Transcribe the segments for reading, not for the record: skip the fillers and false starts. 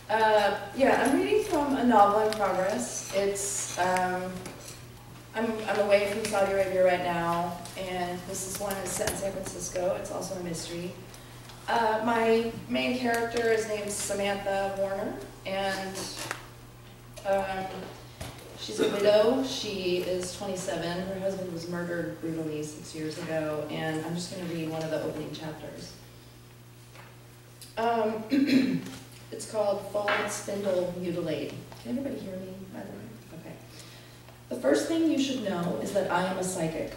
Yeah, I'm reading from a novel in progress. It's, I'm away from Saudi Arabia right now, and this is one that's set in San Francisco. It's also a mystery. My main character is named Samantha Warner, and she's a widow. She is 27. Her husband was murdered brutally 6 years ago, and I'm just going to read one of the opening chapters. It's called Fold, Spindle, Mutilate. Can everybody hear me, by the way? Okay. The first thing you should know is that I am a psychic.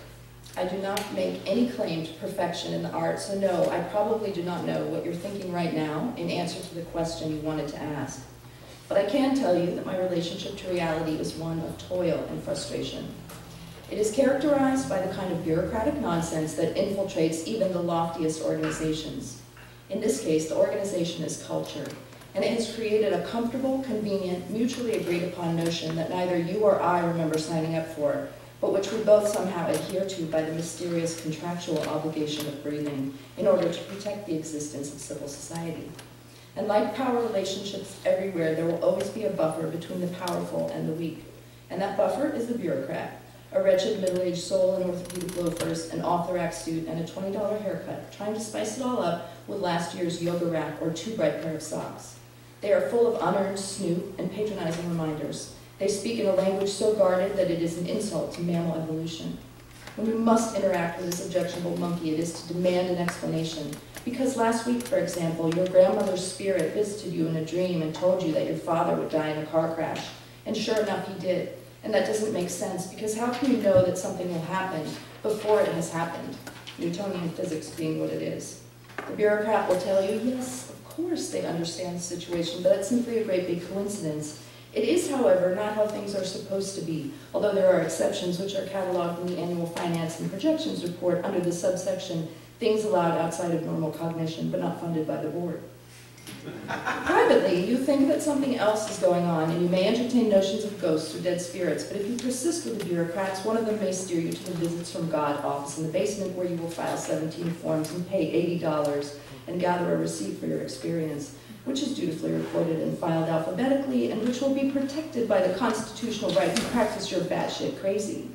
I do not make any claim to perfection in the art, so no, I probably do not know what you're thinking right now in answer to the question you wanted to ask. But I can tell you that my relationship to reality is one of toil and frustration. It is characterized by the kind of bureaucratic nonsense that infiltrates even the loftiest organizations. In this case, the organization is culture, and it has created a comfortable, convenient, mutually agreed upon notion that neither you or I remember signing up for, but which we both somehow adhere to by the mysterious contractual obligation of breathing in order to protect the existence of civil society. And like power relationships everywhere, there will always be a buffer between the powerful and the weak. And that buffer is the bureaucrat, a wretched middle-aged soul in orthopedic loafers, an off-the-rack suit, and a $20 haircut, trying to spice it all up with last year's yoga rack or too bright pair of socks. They are full of unearned snoop and patronizing reminders. They speak in a language so guarded that it is an insult to mammal evolution. When you must interact with this objectionable monkey, it is to demand an explanation. Because last week, for example, your grandmother's spirit visited you in a dream and told you that your father would die in a car crash. And sure enough, he did. And that doesn't make sense, because how can you know that something will happen before it has happened? Newtonian physics being what it is. The bureaucrat will tell you, yes, of course they understand the situation, but it's simply a great big coincidence. It is, however, not how things are supposed to be, although there are exceptions which are cataloged in the annual Finance and Projections Report under the subsection Things Allowed Outside of Normal Cognition, but not funded by the board. Privately, you think that something else is going on, and you may entertain notions of ghosts or dead spirits, but if you persist with the bureaucrats, one of them may steer you to the Visits from God office in the basement, where you will file 17 forms and pay $80 and gather a receipt for your experience, which is dutifully recorded and filed alphabetically, and which will be protected by the constitutional right to practice your batshit crazy.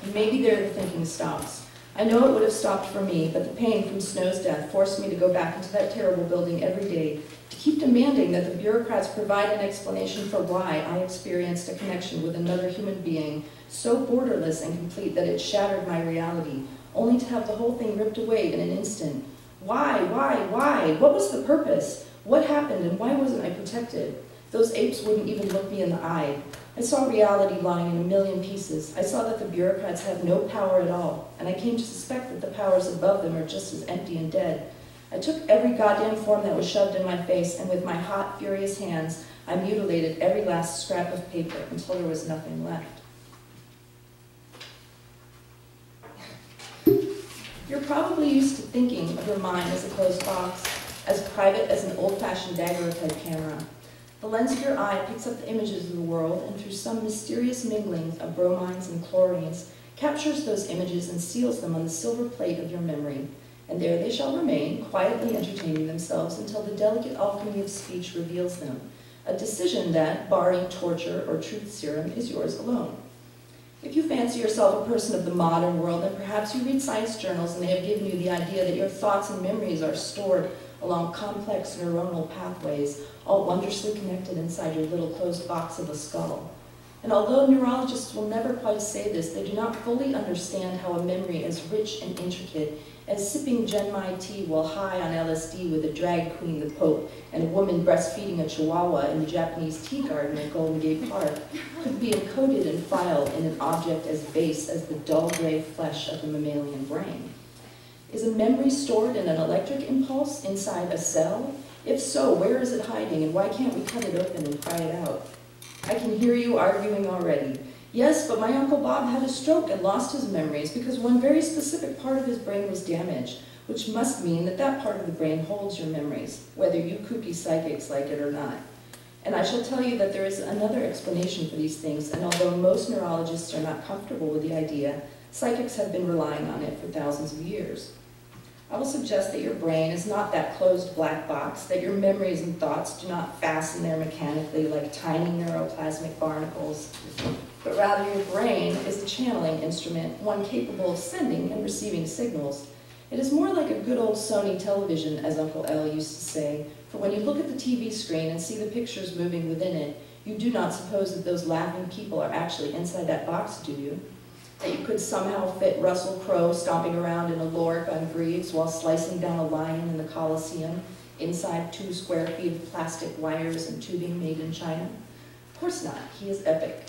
And maybe there the thinking stops. I know it would have stopped for me, but the pain from Snow's death forced me to go back into that terrible building every day, to keep demanding that the bureaucrats provide an explanation for why I experienced a connection with another human being so borderless and complete that it shattered my reality, only to have the whole thing ripped away in an instant. Why? What was the purpose? What happened, and why wasn't I protected? Those apes wouldn't even look me in the eye. I saw reality lying in a million pieces. I saw that the bureaucrats have no power at all, and I came to suspect that the powers above them are just as empty and dead. I took every goddamn form that was shoved in my face, and with my hot, furious hands, I mutilated every last scrap of paper until there was nothing left. You're probably used to thinking of your mind as a closed box, as private as an old-fashioned daguerreotype camera. The lens of your eye picks up the images of the world, and through some mysterious mingling of bromines and chlorines, captures those images and seals them on the silver plate of your memory. And there they shall remain, quietly entertaining themselves until the delicate alchemy of speech reveals them, a decision that, barring torture or truth serum, is yours alone. If you fancy yourself a person of the modern world, then perhaps you read science journals and they have given you the idea that your thoughts and memories are stored along complex neuronal pathways, all wondrously connected inside your little closed box of a skull. And although neurologists will never quite say this, they do not fully understand how a memory as rich and intricate as sipping Genmai tea while high on LSD with a drag queen, the Pope, and a woman breastfeeding a chihuahua in the Japanese tea garden at Golden Gate Park could be encoded and filed in an object as base as the dull gray flesh of the mammalian brain. Is a memory stored in an electric impulse inside a cell? If so, where is it hiding, and why can't we cut it open and pry it out? I can hear you arguing already. Yes, but my Uncle Bob had a stroke and lost his memories because one very specific part of his brain was damaged, which must mean that that part of the brain holds your memories, whether you kooky psychics like it or not. And I shall tell you that there is another explanation for these things, and although most neurologists are not comfortable with the idea, psychics have been relying on it for thousands of years. I will suggest that your brain is not that closed black box, that your memories and thoughts do not fasten there mechanically like tiny neuroplasmic barnacles, but rather your brain is a channeling instrument, one capable of sending and receiving signals. It is more like a good old Sony television, as Uncle L used to say, for when you look at the TV screen and see the pictures moving within it, you do not suppose that those laughing people are actually inside that box, do you? That you could somehow fit Russell Crowe stomping around in a lork on Greaves while slicing down a lion in the Colosseum inside 2 square feet of plastic wires and tubing made in China? Of course not. He is epic.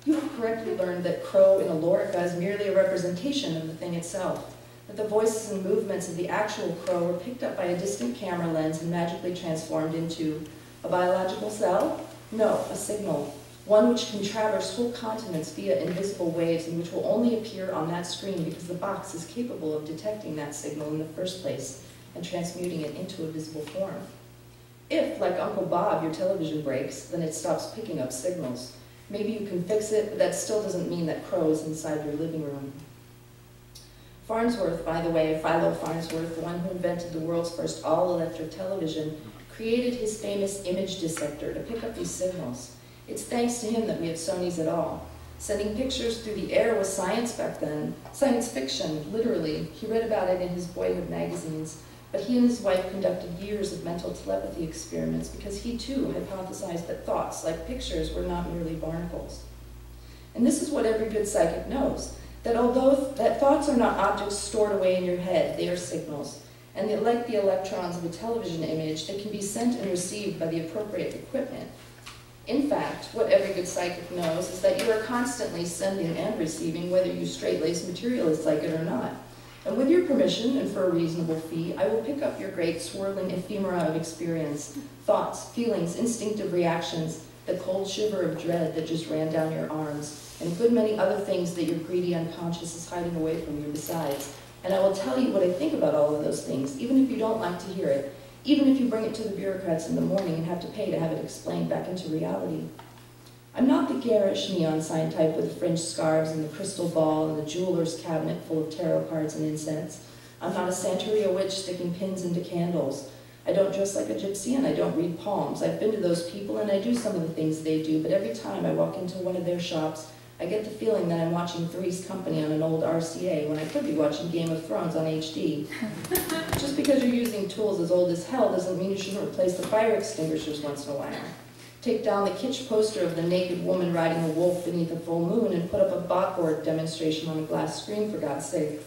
You have correctly learned that Crowe in a lorca is merely a representation of the thing itself, that the voices and movements of the actual Crowe were picked up by a distant camera lens and magically transformed into a biological cell? No, a signal. One which can traverse whole continents via invisible waves and which will only appear on that screen because the box is capable of detecting that signal in the first place and transmuting it into a visible form. If, like Uncle Bob, your television breaks, then it stops picking up signals. Maybe you can fix it, but that still doesn't mean that Crowe is inside your living room. Farnsworth, by the way, Philo Farnsworth, the one who invented the world's first all-electric television, created his famous image dissector to pick up these signals. It's thanks to him that we have Sonys at all. Sending pictures through the air was science back then. Science fiction, literally. He read about it in his boyhood magazines. But he and his wife conducted years of mental telepathy experiments because he too hypothesized that thoughts, like pictures, were not merely barnacles. And this is what every good psychic knows, that although thoughts are not objects stored away in your head, they are signals. And like the electrons of a television image, they can be sent and received by the appropriate equipment. In fact, what every good psychic knows is that you are constantly sending and receiving, whether you straight-laced materialists like it or not. And with your permission, and for a reasonable fee, I will pick up your great swirling ephemera of experience, thoughts, feelings, instinctive reactions, the cold shiver of dread that just ran down your arms, and a good many other things that your greedy unconscious is hiding away from you besides. And I will tell you what I think about all of those things, even if you don't like to hear it, even if you bring it to the bureaucrats in the morning and have to pay to have it explained back into reality. I'm not the garish neon sign type with the fringe scarves and the crystal ball and the jeweler's cabinet full of tarot cards and incense. I'm not a Santeria witch sticking pins into candles. I don't dress like a gypsy and I don't read palms. I've been to those people and I do some of the things they do, but every time I walk into one of their shops, I get the feeling that I'm watching Three's Company on an old RCA when I could be watching Game of Thrones on HD. Just because you're using tools as old as hell doesn't mean you shouldn't replace the fire extinguishers once in a while. Take down the kitsch poster of the naked woman riding a wolf beneath a full moon and put up a botboard demonstration on a glass screen, for God's sake.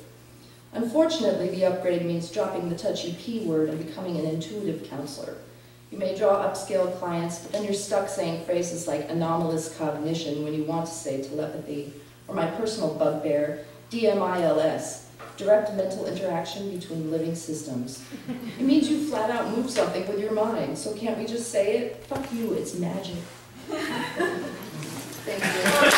Unfortunately, the upgrade means dropping the touchy P word and becoming an intuitive counselor. You may draw upscale clients, but then you're stuck saying phrases like anomalous cognition when you want to say telepathy, or my personal bugbear, DMILS, direct mental interaction between living systems. It means you flat out move something with your mind, so can't we just say it? Fuck you, it's magic. Thank you.